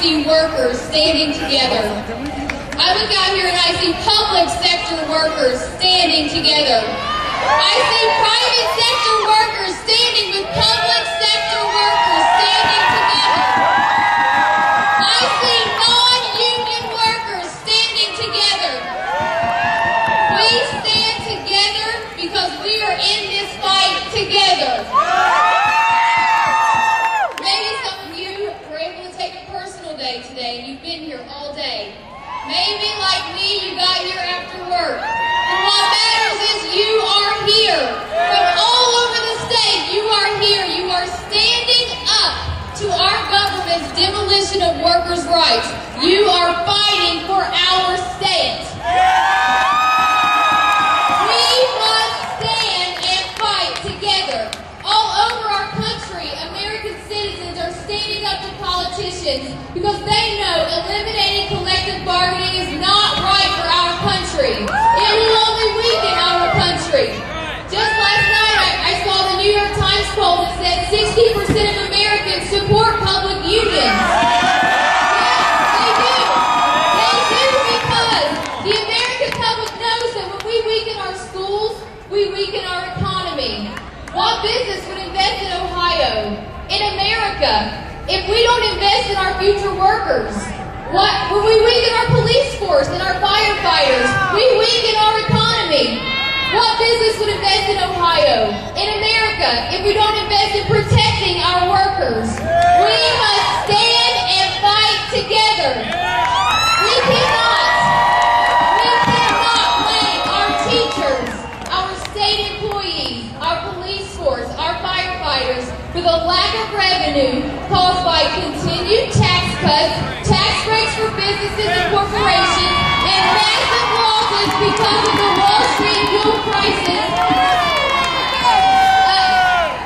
see workers standing together. I look out here and I see public sector workers standing together. I see private sector workers standing with public sector workers standing together. I see non-union workers standing together. We stand together because we are in this fight together. Maybe some of you were able to take a personal day today and you've been here all day. Maybe like me, you got here after work. And what matters is you are here. From all over the state, you are here. You are standing up to our government's demolition of workers' rights. You are fighting for our state. We must stand and fight together. All over our country, American citizens are standing up to politicians because they know eliminating collective bargaining is not right for our country. It will only weaken our country. Just last night, I saw the New York Times poll that said 60% of Americans support public unions. Yes, they do. They do because the American public knows that when we weaken our schools, we weaken our economy. What business would invest in Ohio, in America, if we don't invest in our future workers? When we weaken our police force and our firefighters, we weaken our economy. What business would invest in Ohio, in America, if we don't invest in protecting our workers? We must stand and fight together. We cannot blame our teachers, our state employees, our police force, our firefighters for the lack of revenue caused by continued tax cuts, tax breaks for businesses and corporations, and massive losses because of the Wall Street fuel crisis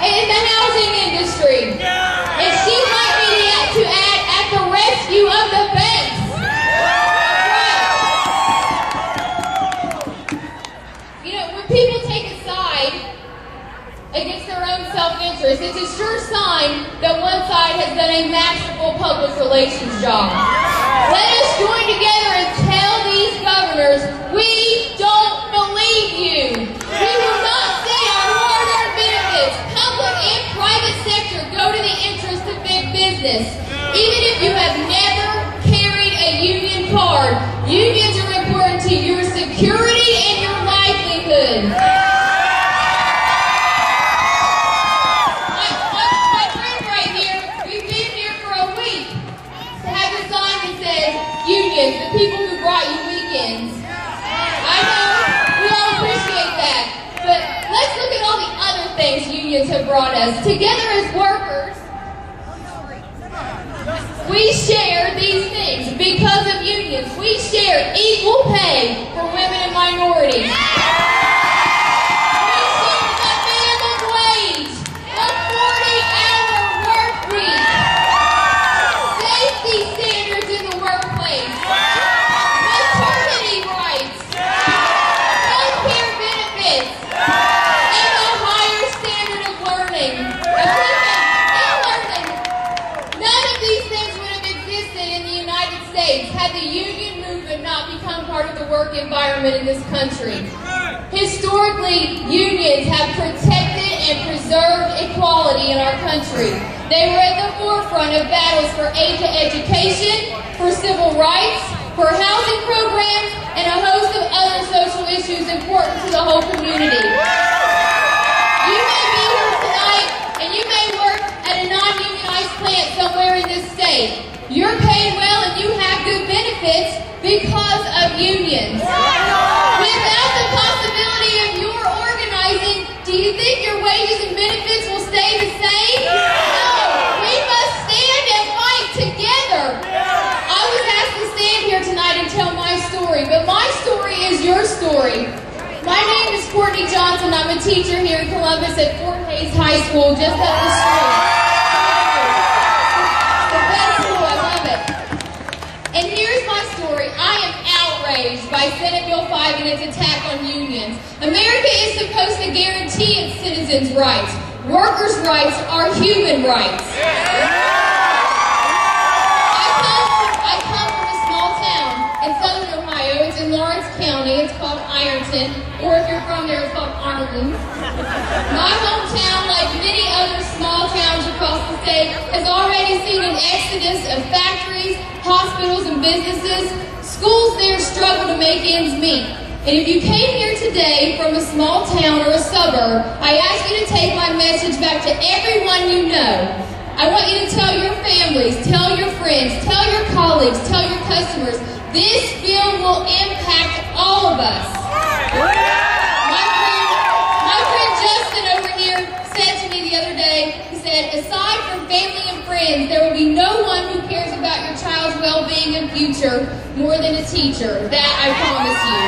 in the housing industry. And she'd like me to add at the rescue of the banks. Right. You know, when people take a side against their own self-interest, it's a sure sign that one side has done a masterful public relations job. Let us join together and tell these governors, we don't believe you. We will not say our hard-earned benefits, public and private sector, go to the interest of big business. Even if you have never carried a union card, unions are important to your security and your livelihood. Unions, the people who brought you weekends. I know, we all appreciate that. But let's look at all the other things unions have brought us. Together as workers, we share these things. Because of unions, we share equal pay for women and minorities. We share the minimum wage, a 40-hour work week, safety standards in the workplace, maternity rights, healthcare benefits, and a higher standard of learning. None of these things would have existed in the United States had the union movement not become part of the work environment in this country. Historically, unions have protected and preserved equality in our country. They were at the forefront of battles for aid to education, for civil rights, for housing programs, and a host of other social issues important to the whole community. You may be here tonight, and you may work at a non-unionized plant somewhere in this state. You're paid well and you have good benefits because of unions. Without the possibility of your organizing, do you think your wages and benefits will stay the same? No. We must stand and fight together. I was asked to stand here tonight and tell my story, but my story is your story. My name is Courtney Johnson. I'm a teacher here in Columbus at Fort Hays High School, just up the street. The best school, I love it. And here's my story. I am outraged by Senate Bill 5 and its attack on unions. America is supposed to guarantee its citizens' rights. Workers' rights are human rights. I come has already seen an exodus of factories, hospitals, and businesses. Schools there struggle to make ends meet. And if you came here today from a small town or a suburb, I ask you to take my message back to everyone you know. I want you to tell your families, tell your friends, tell your colleagues, tell your customers, this bill will impact all of us. My friend Justin over here said to me the other day, he said, aside from family and friends, there will be no one who cares about your child's well-being and future more than a teacher. That I promise you.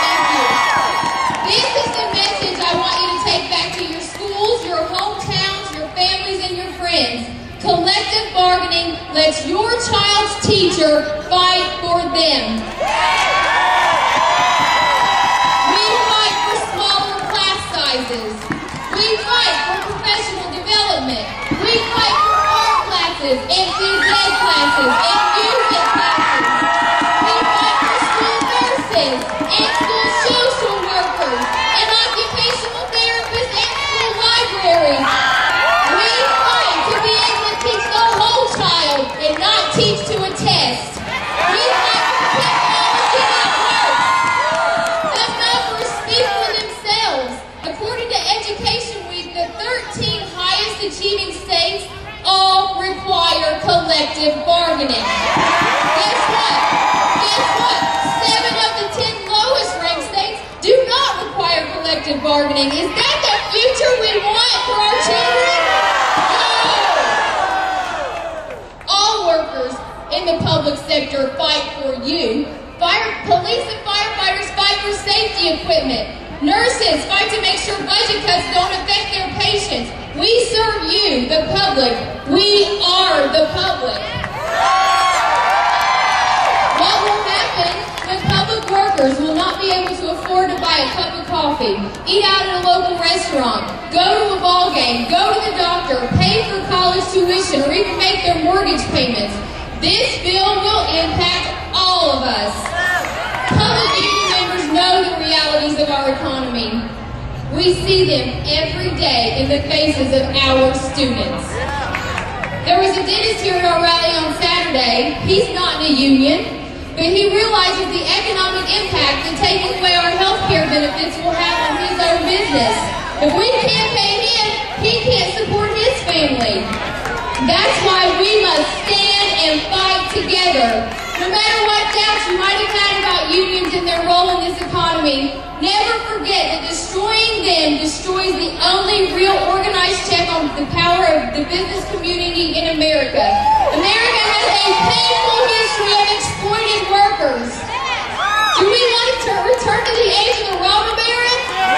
Thank you. This is the message I want you to take back to your schools, your hometowns, your families, and your friends. Collective bargaining lets your child's teacher fight for them. We fight for smaller class sizes. We fight for professional development. We fight for art classes and phys ed classes and music classes. We fight for school nurses and school social workers and occupational therapists and school libraries. We fight to be able to teach the whole child and not teach to a test. We fight for technology that works. The numbers speak for themselves. According to Education Week, the 13 highest achieving states all require collective bargaining. Guess what? Guess what? 7 of the 10 lowest ranked states do not require collective bargaining. Is that the future we want for our children? No! All workers in the public sector fight for you. Police and firefighters fight for safety equipment. Nurses fight to make sure budget cuts don't affect their patients. We serve you, the public. We are the public. What will happen when public workers will not be able to afford to buy a cup of coffee, eat out at a local restaurant, go to a ball game, go to the doctor, pay for college tuition, or even make their mortgage payments? This bill will impact all of us. Public union members know the realities of our economy. We see them every day in the faces of our students. There was a dentist here at our rally on Saturday. He's not in a union, but he realizes the economic impact that taking away our health care benefits will have on his own business. If we can't pay him, he can't support his family. That's why we must stand and fight together. No matter what doubts you might have had about unions and their role in this economy, never forget that destroying them destroys the only real organized check on the power of the business community in America. America has a painful history of exploited workers. Do we want to return to the age of the robber baron? No!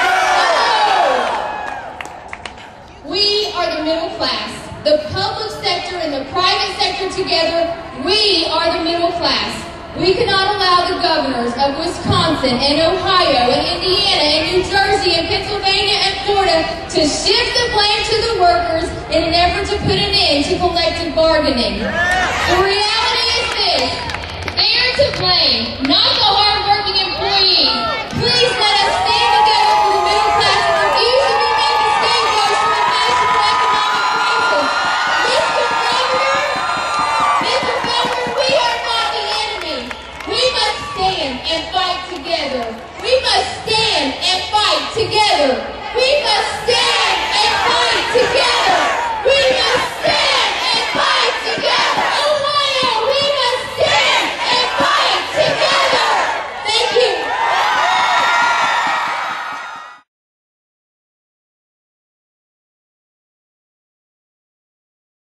We are the middle class. The public sector and the private sector together, we are the middle class. We cannot allow the governors of Wisconsin and Ohio and Indiana and New Jersey and Pennsylvania and Florida to shift the blame to the workers in an effort to put an end to collective bargaining. The reality is this: they are to blame, not the hard